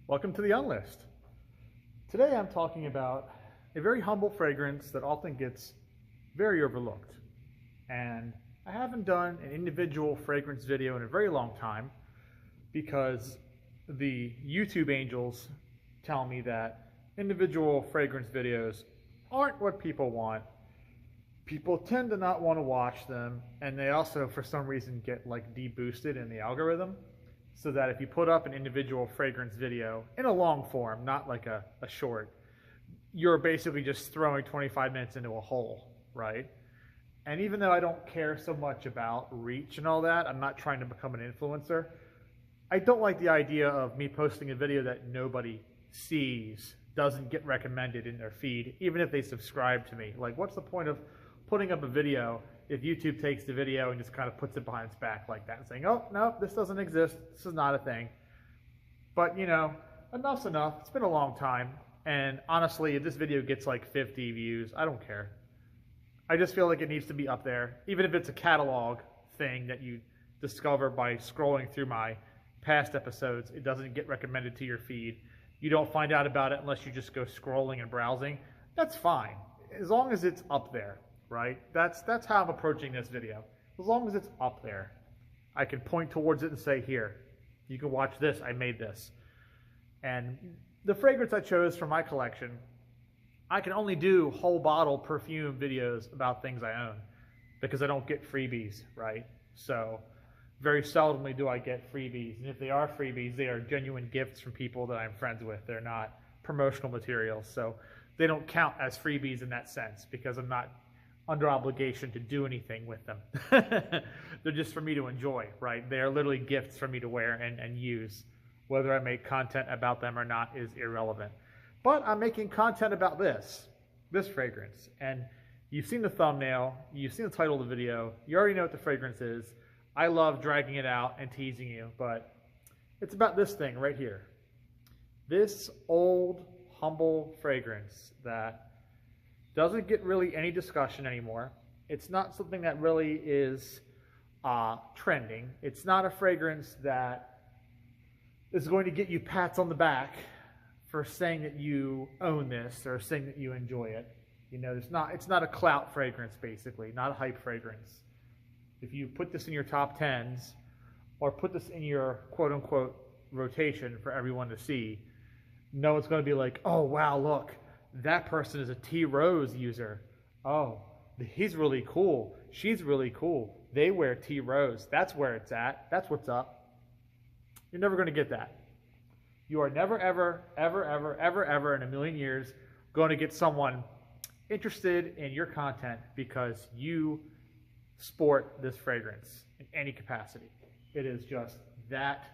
Welcome to the Unlist. Today I'm talking about a very humble fragrance that often gets very overlooked. And I haven't done an individual fragrance video in a very long time because the YouTube angels tell me that individual fragrance videos aren't what people want. People tend to not want to watch them, and they also for some reason get like deboosted in the algorithm. So that if you put up an individual fragrance video in a long form, not like a short, you're basically just throwing 25 minutes into a hole, right? And even though I don't care so much about reach and all that, I'm not trying to become an influencer, I don't like the idea of me posting a video that nobody sees, doesn't get recommended in their feed, even if they subscribe to me. Like, what's the point of putting up a video if YouTube takes the video and just kind of puts it behind its back like that, saying, oh, no, this doesn't exist, this is not a thing. But, you know, enough's enough. It's been a long time. And honestly, if this video gets like 50 views, I don't care. I just feel like it needs to be up there, even if it's a catalog thing that you discover by scrolling through my past episodes. It doesn't get recommended to your feed. You don't find out about it unless you just go scrolling and browsing. That's fine, as long as it's up there. Right? That's how I'm approaching this video. As long as it's up there, I can point towards it and say, here, you can watch this, I made this. And the fragrance I chose from my collection, I can only do whole bottle perfume videos about things I own because I don't get freebies, right? So very seldomly do I get freebies. And if they are freebies, they are genuine gifts from people that I'm friends with. They're not promotional materials. So they don't count as freebies in that sense because I'm not under obligation to do anything with them. They're just for me to enjoy, right? They are literally gifts for me to wear and use. Whether I make content about them or not is irrelevant. But I'm making content about this fragrance. And you've seen the thumbnail, you've seen the title of the video, you already know what the fragrance is. I love dragging it out and teasing you, but it's about this thing right here. This old, humble fragrance that doesn't get really any discussion anymore. It's not something that really is trending. It's not a fragrance that is going to get you pats on the back for saying that you own this or saying that you enjoy it. You know, it's not a clout fragrance, basically, not a hype fragrance. If you put this in your top 10s or put this in your quote-unquote rotation for everyone to see, no one's going to be like, oh, wow, look, that person is a T Rose user. Oh, he's really cool. She's really cool. They wear T Rose. That's where it's at. That's what's up. You're never going to get that. You are never, ever, ever, ever, ever, ever in a million years going to get someone interested in your content because you sport this fragrance in any capacity. It is just that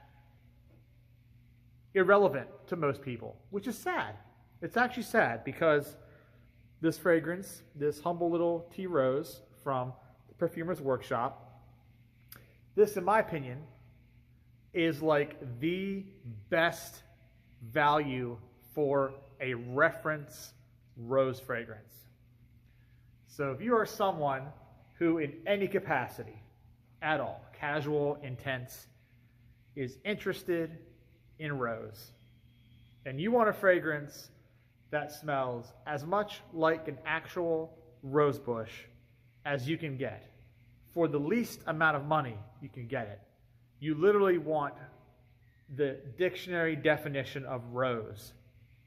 irrelevant to most people, which is sad. It's actually sad because this fragrance, this humble little T Rose from the Perfumer's Workshop, this, in my opinion, is like the best value for a reference rose fragrance. So if you are someone who in any capacity at all, casual, intense, is interested in rose, and you want a fragrance that smells as much like an actual rose bush as you can get for the least amount of money you can get it. You literally want the dictionary definition of rose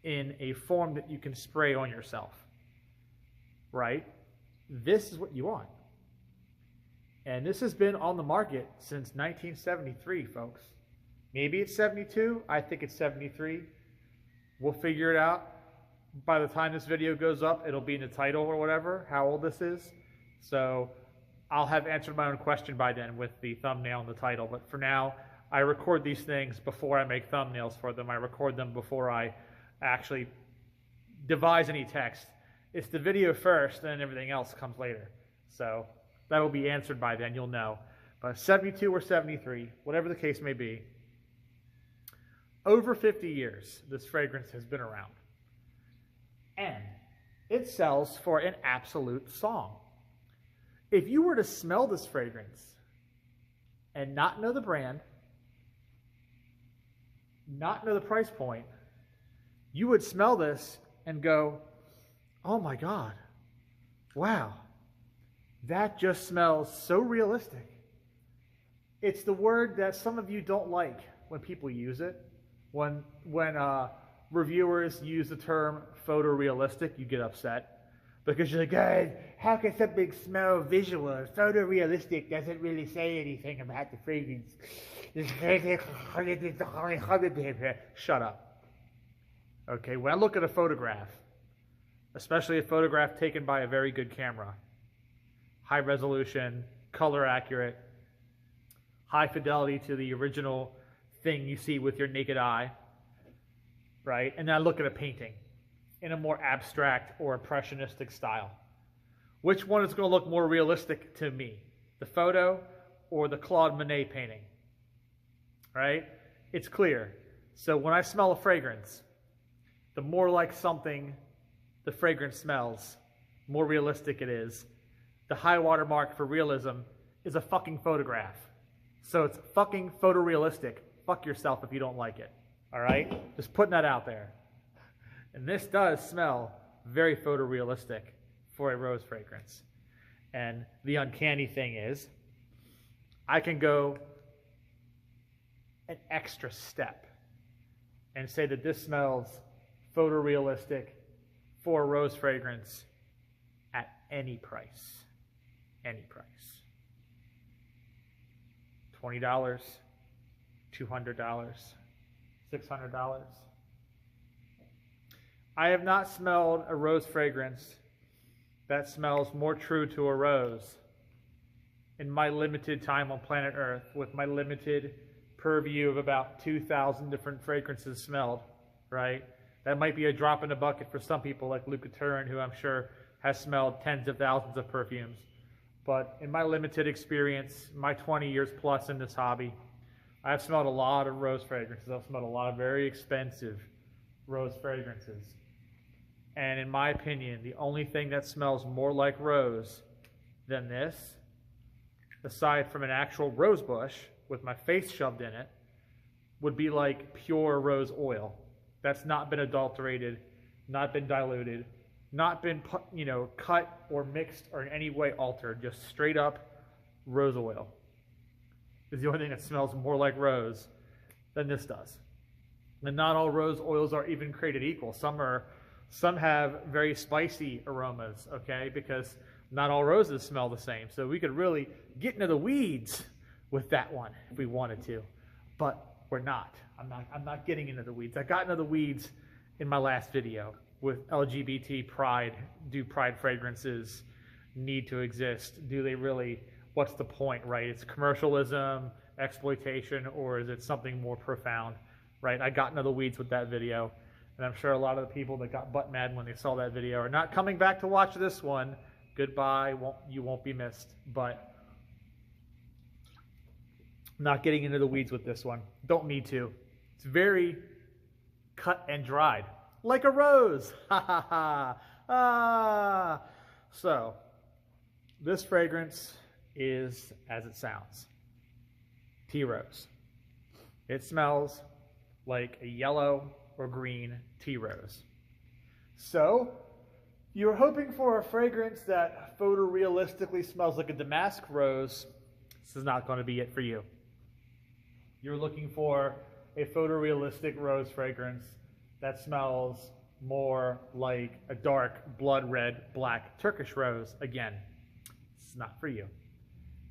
in a form that you can spray on yourself, right? This is what you want. And this has been on the market since 1973, folks. Maybe it's 72. I think it's 73. We'll figure it out. By the time this video goes up, it'll be in the title or whatever, how old this is. So I'll have answered my own question by then with the thumbnail and the title. But for now, I record these things before I make thumbnails for them. I record them before I actually devise any text. It's the video first, and everything else comes later. So that'll be answered by then, you'll know. But 72 or 73, whatever the case may be, over 50 years, this fragrance has been around. And it sells for an absolute song. If you were to smell this fragrance and not know the brand, not know the price point, you would smell this and go, oh my God, wow, that just smells so realistic. It's the word that some of you don't like when people use it. When reviewers use the term photorealistic, you get upset because you're like, God, how can something smell visual? Photorealistic doesn't really say anything about the fragrance. Shut up. Okay, when I look at a photograph, especially a photograph taken by a very good camera, high resolution, color accurate, high fidelity to the original thing you see with your naked eye, right? And then I look at a painting in a more abstract or impressionistic style. Which one is going to look more realistic to me? The photo or the Claude Monet painting? Right? It's clear. So when I smell a fragrance, the more like something the fragrance smells, more realistic it is. The high water mark for realism is a fucking photograph. So it's fucking photorealistic. Fuck yourself if you don't like it. All right? Just putting that out there. And this does smell very photorealistic for a rose fragrance. And the uncanny thing is, I can go an extra step and say that this smells photorealistic for a rose fragrance at any price. Any price. $20, $200, $600. I have not smelled a rose fragrance that smells more true to a rose in my limited time on planet Earth, with my limited purview of about 2,000 different fragrances smelled, right? That might be a drop in the bucket for some people like Luca Turin, who I'm sure has smelled tens of thousands of perfumes. But in my limited experience, my 20 years plus in this hobby, I've smelled a lot of rose fragrances. I've smelled a lot of very expensive rose fragrances. And in my opinion, the only thing that smells more like rose than this, aside from an actual rose bush with my face shoved in it, would be like pure rose oil. That's not been adulterated, not been diluted, not been cut or mixed or in any way altered, just straight up rose oil is the only thing that smells more like rose than this does. And not all rose oils are even created equal. Some have very spicy aromas, okay, because not all roses smell the same. So we could really get into the weeds with that one if we wanted to, but we're not. I'm not getting into the weeds. I got into the weeds in my last video with LGBT pride. Do pride fragrances need to exist? Do they really? What's the point, right? It's commercialism, exploitation, or is it something more profound, right? I got into the weeds with that video, and I'm sure a lot of the people that got butt mad when they saw that video are not coming back to watch this one. Goodbye, you won't be missed, but I'm not getting into the weeds with this one. Don't need to. It's very cut and dried, like a rose. Ha ha ha. Ah. So, this fragrance is as it sounds. Tea rose. It smells like a yellow or green tea rose. So, you're hoping for a fragrance that photorealistically smells like a damask rose. This is not going to be it for you. You're looking for a photorealistic rose fragrance that smells more like a dark blood red black Turkish rose. Again, this is not for you.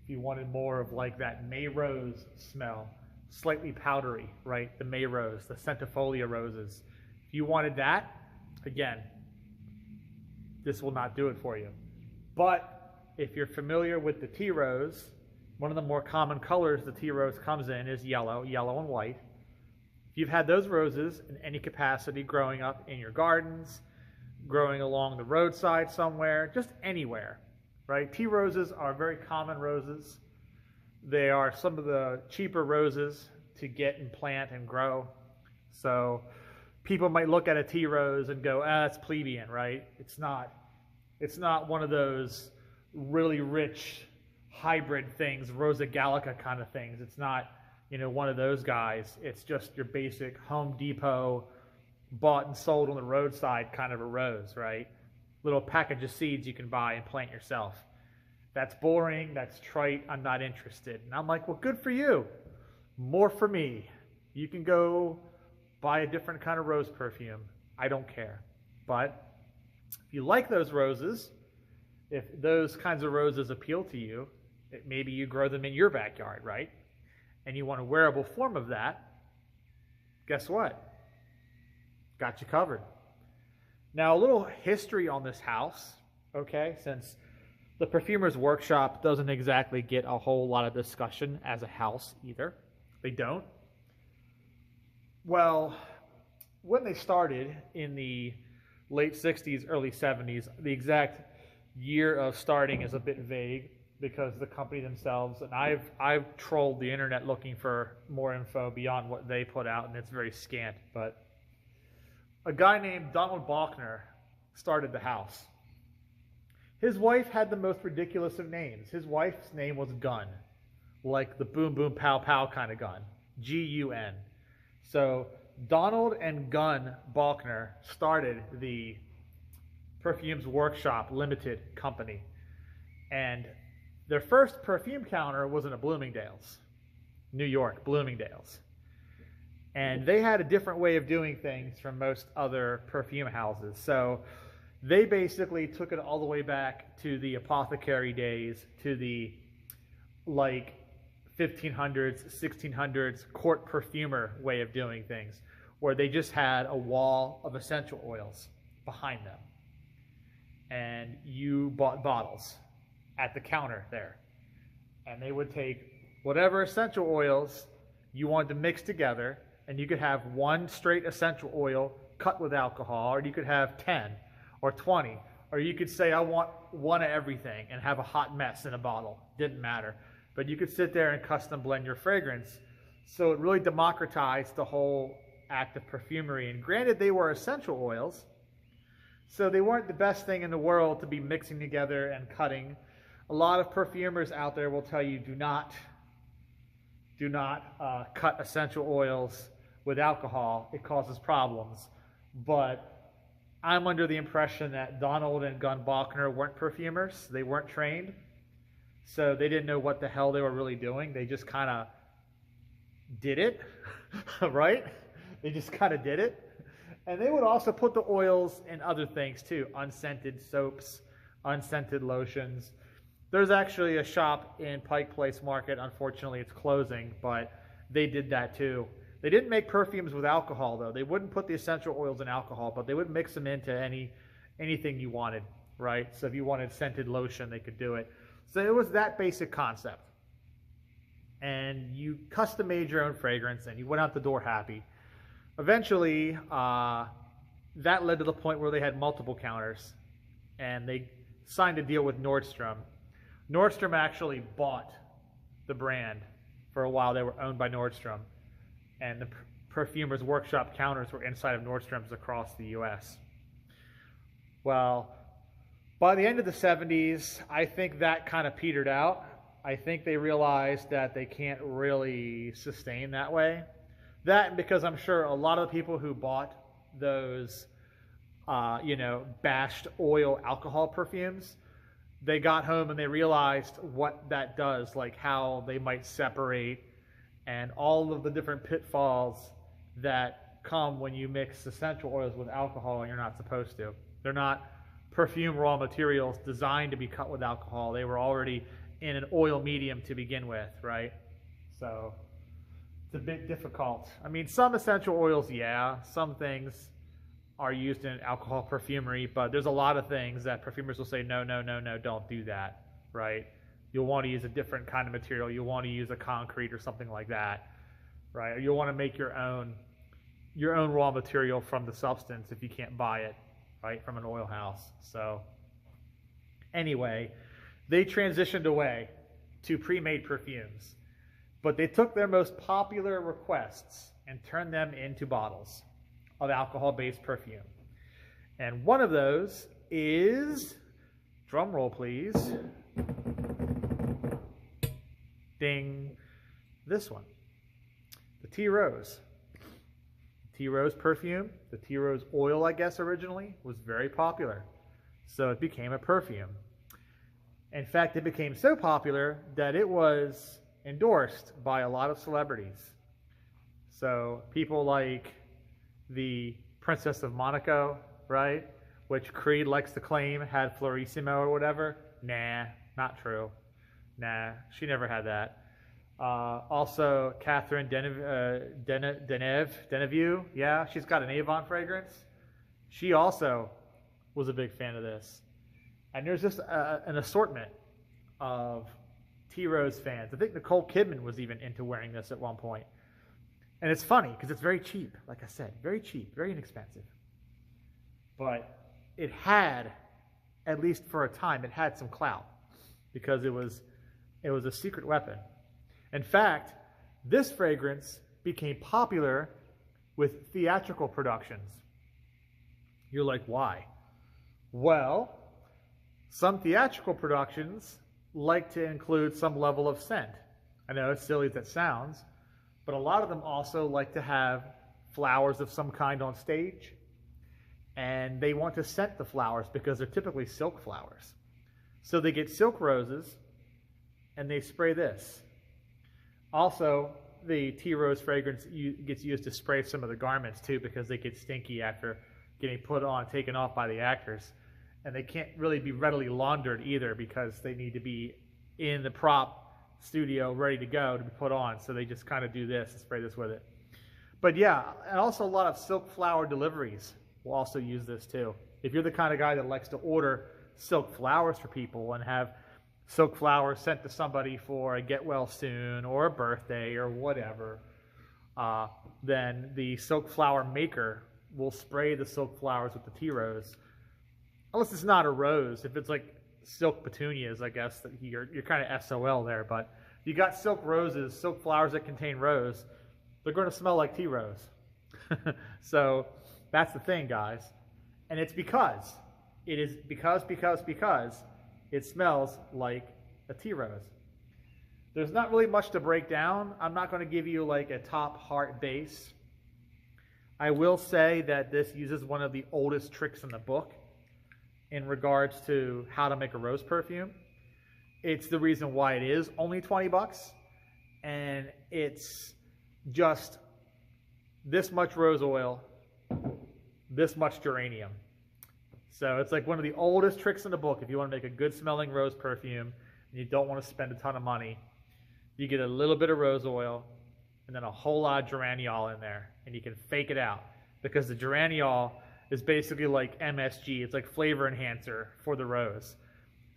If you wanted more of like that May rose smell, slightly powdery, right? The May rose, the centifolia roses. If you wanted that, again, this will not do it for you. But if you're familiar with the tea rose, one of the more common colors the tea rose comes in is yellow and white. If you've had those roses in any capacity growing up in your gardens, growing along the roadside somewhere, just anywhere, right? Tea roses are very common roses. They are some of the cheaper roses to get and plant and grow. So people might look at a tea rose and go, that's plebeian, right? It's not one of those really rich hybrid things, Rosa Gallica kind of things. It's not you know, one of those guys. It's just your basic Home Depot bought and sold on the roadside kind of a rose, right? Little package of seeds you can buy and plant yourself. That's boring, that's trite, I'm not interested. And I'm like, well, good for you. More for me. You can go buy a different kind of rose perfume. I don't care. But if you like those roses, if those kinds of roses appeal to you, maybe you grow them in your backyard, right? And you want a wearable form of that, guess what? Got you covered. Now, a little history on this house, okay, since the Perfumer's Workshop doesn't exactly get a whole lot of discussion as a house either. They don't. Well, when they started in the late 60s, early 70s, the exact year of starting is a bit vague because the company themselves, and I've trolled the internet looking for more info beyond what they put out, and it's very scant, but a guy named Donald Bachner started the house. His wife had the most ridiculous of names. His wife's name was Gun, like the boom boom pow pow kind of gun, G-U-N. So Donald and Gun Bachner started the Perfume's Workshop Limited Company, and their first perfume counter was in a Bloomingdale's, New York, Bloomingdale's. And they had a different way of doing things from most other perfume houses. So they basically took it all the way back to the apothecary days, to the like 1500s, 1600s court perfumer way of doing things, where they just had a wall of essential oils behind them. And you bought bottles at the counter there. And they would take whatever essential oils you wanted to mix together, and you could have one straight essential oil cut with alcohol, or you could have 10 or 20, or you could say, I want one of everything and have a hot mess in a bottle. Didn't matter. But you could sit there and custom blend your fragrance. So it really democratized the whole act of perfumery. And granted, they were essential oils, so they weren't the best thing in the world to be mixing together and cutting. A lot of perfumers out there will tell you, do not cut essential oils with alcohol. It causes problems. But I'm under the impression that Donald and Gun Bachner weren't perfumers. They weren't trained. So they didn't know what the hell they were really doing. They just kind of did it, right? They just kind of did it. And they would also put the oils in other things too. Unscented soaps, unscented lotions. There's actually a shop in Pike Place Market. Unfortunately, it's closing, but they did that too. They didn't make perfumes with alcohol, though. They wouldn't put the essential oils in alcohol, but they would mix them into anything you wanted, right? So if you wanted scented lotion, they could do it. So it was that basic concept. And you custom made your own fragrance, and you went out the door happy. Eventually, that led to the point where they had multiple counters, and they signed a deal with Nordstrom. Nordstrom actually bought the brand for a while. They were owned by Nordstrom, and the Perfumer's Workshop counters were inside of Nordstrom's across the U.S. Well, by the end of the 70s, I think that kind of petered out. I think they realized that they can't really sustain that way. That, and because I'm sure a lot of the people who bought those, bashed oil alcohol perfumes, they got home and they realized what that does, like how they might separate and all of the different pitfalls that come when you mix essential oils with alcohol and you're not supposed to. They're not perfume raw materials designed to be cut with alcohol. They were already in an oil medium to begin with, right? So it's a bit difficult. I mean, some essential oils, yeah, some things are used in alcohol perfumery, but there's a lot of things that perfumers will say, no, don't do that, right? You'll want to use a different kind of material. You'll want to use a concrete or something like that, right? Or you'll want to make your own raw material from the substance if you can't buy it, right, from an oil house. So anyway, they transitioned away to pre-made perfumes, but they took their most popular requests and turned them into bottles of alcohol-based perfume. And one of those is, drum roll please, ding, this one. tea rose. Tea rose perfume, the tea rose oil, I guess, originally, was very popular. So it became a perfume. In fact, it became so popular that it was endorsed by a lot of celebrities. So people like the Princess of Monaco, right? Which Creed likes to claim had Florissimo or whatever. Nah, not true. Nah, she never had that. Also, Catherine Deneuve, yeah, she's got an Avon fragrance. She also was a big fan of this. And there's just an assortment of tea rose fans. I think Nicole Kidman was even into wearing this at one point. And it's funny because it's very cheap, like I said, very cheap, very inexpensive. But it had, at least for a time, it had some clout because it was a secret weapon. In fact, this fragrance became popular with theatrical productions. You're like, why? Well, some theatrical productions like to include some level of scent. I know, as silly as that sounds, but a lot of them also like to have flowers of some kind on stage, and they want to scent the flowers because they're typically silk flowers. So they get silk roses, and they spray this. Also, the tea rose fragrance gets used to spray some of the garments too because they get stinky after getting put on, taken off by the actors. And they can't really be readily laundered either because they need to be in the prop studio ready to go to be put on. So they just kind of do this and spray this with it. But yeah, and also a lot of silk flower deliveries will also use this too. If you're the kind of guy that likes to order silk flowers for people and have silk flowers sent to somebody for a get well soon or a birthday or whatever, then the silk flower maker will spray the silk flowers with the tea rose. Unless it's not a rose. If it's like silk petunias, I guess that you're kind of SOL there. But you got silk roses, silk flowers that contain rose, they're going to smell like tea rose. So that's the thing, guys. And it's because it smells like a tea rose. There's not really much to break down. I'm not going to give you like a top heart base. I will say that this uses one of the oldest tricks in the book in regards to how to make a rose perfume. It's the reason why it is only 20 bucks, and it's just this much rose oil, this much geranium. So it's like one of the oldest tricks in the book. If you want to make a good smelling rose perfume and you don't want to spend a ton of money, you get a little bit of rose oil and then a whole lot of geraniol in there, and you can fake it out because the geraniol is basically like MSG. It's like flavor enhancer for the rose.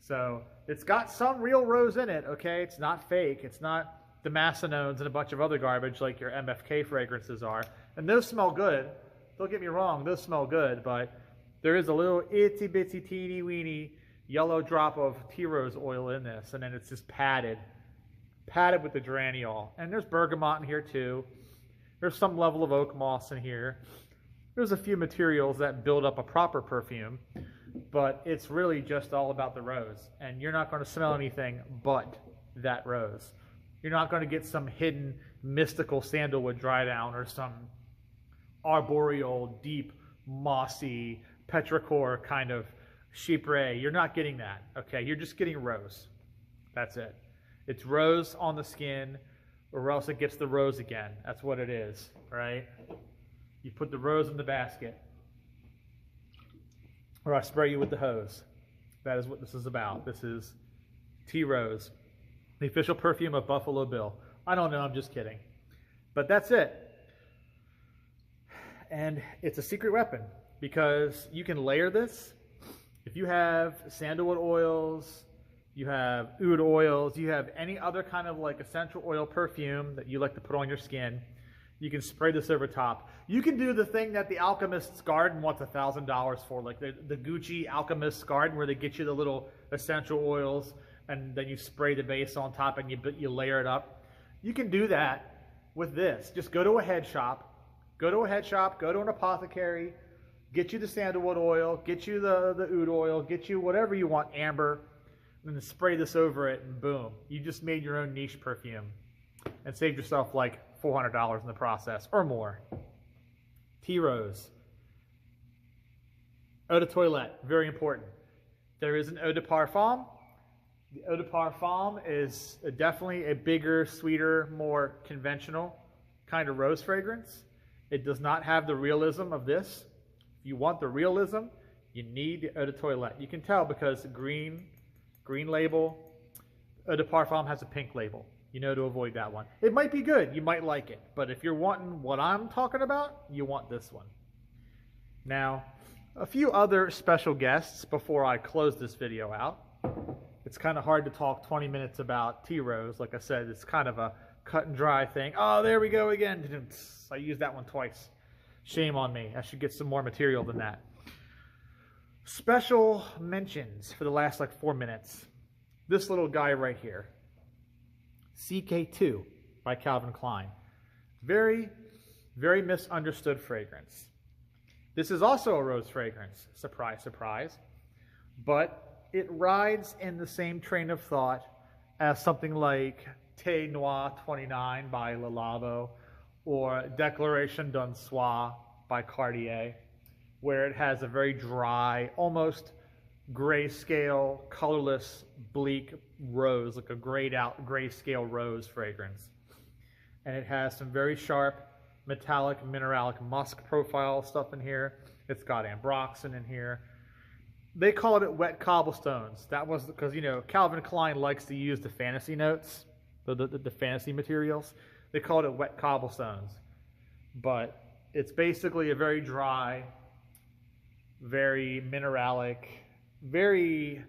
So it's got some real rose in it, okay? It's not fake. It's not the Macinones and a bunch of other garbage like your MFK fragrances are. And those smell good. Don't get me wrong, those smell good, but there is a little itsy bitsy teeny weeny yellow drop of tea rose oil in this, and then it's just padded with the geraniol. And there's bergamot in here too. There's some level of oak moss in here. There's a few materials that build up a proper perfume, but it's really just all about the rose. And you're not going to smell anything but that rose. You're not going to get some hidden mystical sandalwood dry down or some arboreal, deep, mossy, petrichor kind of chypre. You're not getting that, okay? You're just getting rose. That's it. It's rose on the skin, or else it gets the rose again. That's what it is, right? You put the rose in the basket, or I spray you with the hose. That is what this is about. This is tea rose, the official perfume of Buffalo Bill. I don't know, I'm just kidding. But that's it. And it's a secret weapon because you can layer this. If you have sandalwood oils, you have oud oils, you have any other kind of like essential oil perfume that you like to put on your skin, you can spray this over top. You can do the thing that the Alchemist's Garden wants $1,000 for, like the Gucci Alchemist's Garden, where they get you the little essential oils and then you spray the base on top and you layer it up. You can do that with this. Just go to a head shop, go to an apothecary, get you the sandalwood oil, get you the oud oil, get you whatever you want, amber, and then spray this over it, and boom, you just made your own niche perfume and saved yourself like $400 in the process or more. Tea Rose. Eau de toilette, very important. There is an eau de parfum. The eau de parfum is definitely a bigger, sweeter, more conventional kind of rose fragrance. It does not have the realism of this. If you want the realism, you need the eau de toilette. You can tell because green label, eau de parfum has a pink label. You know to avoid that one. It might be good, you might like it, but if you're wanting what I'm talking about, you want this one. Now, a few other special guests before I close this video out. It's kind of hard to talk 20 minutes about Tea Rose. Like I said, it's kind of a cut and dry thing. Oh, there we go again. I used that one twice. Shame on me. I should get some more material than that. Special mentions for the last like 4 minutes. This little guy right here. CK2 by Calvin Klein. Very, very misunderstood fragrance. This is also a rose fragrance. Surprise, surprise. But it rides in the same train of thought as something like Thé Noir 29 by Le Labo or Declaration d'un Soir by Cartier, where it has a very dry, almost grayscale, colorless, bleak rose, like a grayed out grayscale rose fragrance. And it has some very sharp, metallic, mineralic musk profile stuff in here. It's got ambroxan in here. They called it wet cobblestones. That was because, you know, Calvin Klein likes to use the fantasy notes, the fantasy materials. They called it wet cobblestones. But it's basically a very dry, very mineralic, very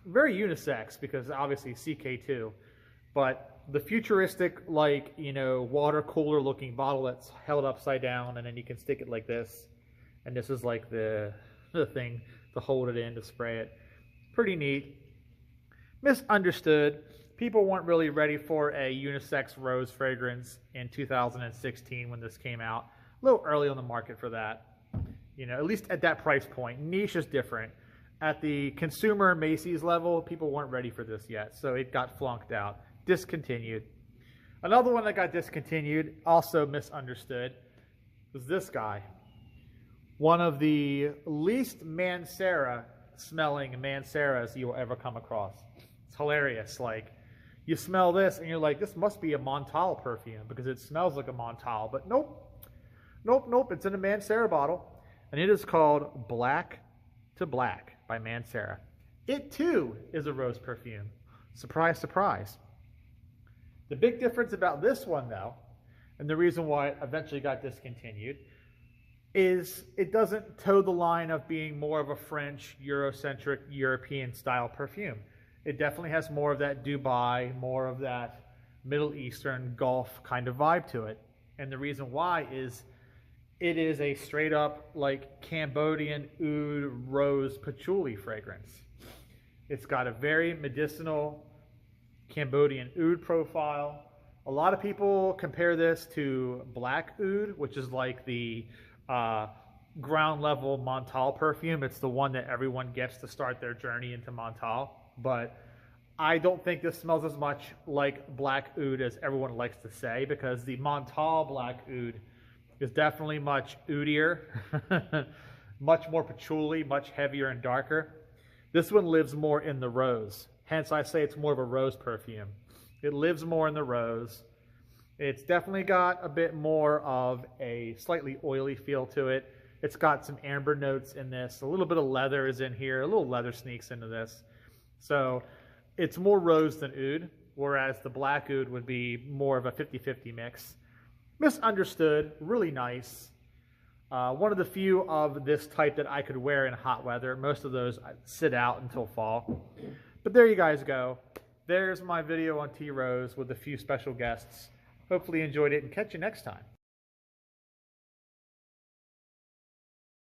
unisex, because obviously CK2, but the futuristic, like, you know, water cooler looking bottle that's held upside down, and then you can stick it like this, and this is like the thing to hold it in, to spray it. Pretty neat. Misunderstood. People weren't really ready for a unisex rose fragrance in 2016 when this came out. A little early on the market for that. You know, at least at that price point. Niche is different. At the consumer Macy's level, people weren't ready for this yet, so it got flunked out. Discontinued. Another one that got discontinued, also misunderstood, was this guy. One of the least Mancera smelling Manceras you will ever come across. It's hilarious. Like, you smell this and you're like, this must be a Montal perfume because it smells like a Montal, but nope. Nope. It's in a Mancera bottle, and it is called Black to Black by Mancera. It too is a rose perfume. Surprise, surprise. The big difference about this one, though, and the reason why it eventually got discontinued, is it doesn't toe the line of being more of a French, Eurocentric, European-style perfume. It definitely has more of that Dubai, more of that Middle Eastern, Gulf kind of vibe to it. And the reason why is it is a straight-up, like, Cambodian oud rose patchouli fragrance. It's got a very medicinal Cambodian oud profile. A lot of people compare this to black oud, which is like the ground level Montal perfume. It's the one that everyone gets to start their journey into Montal. But I don't think this smells as much like black oud as everyone likes to say, because the Montal black oud is definitely much oudier, much more patchouli, much heavier and darker. This one lives more in the rose. Hence, I say it's more of a rose perfume. It lives more in the rose. It's definitely got a bit more of a slightly oily feel to it. It's got some amber notes in this. A little bit of leather is in here. A little leather sneaks into this. So it's more rose than oud, whereas the black oud would be more of a 50-50 mix. Misunderstood, really nice. One of the few of this type that I could wear in hot weather. Most of those sit out until fall. But there you guys go. There's my video on Tea Rose with a few special guests. Hopefully you enjoyed it, and catch you next time.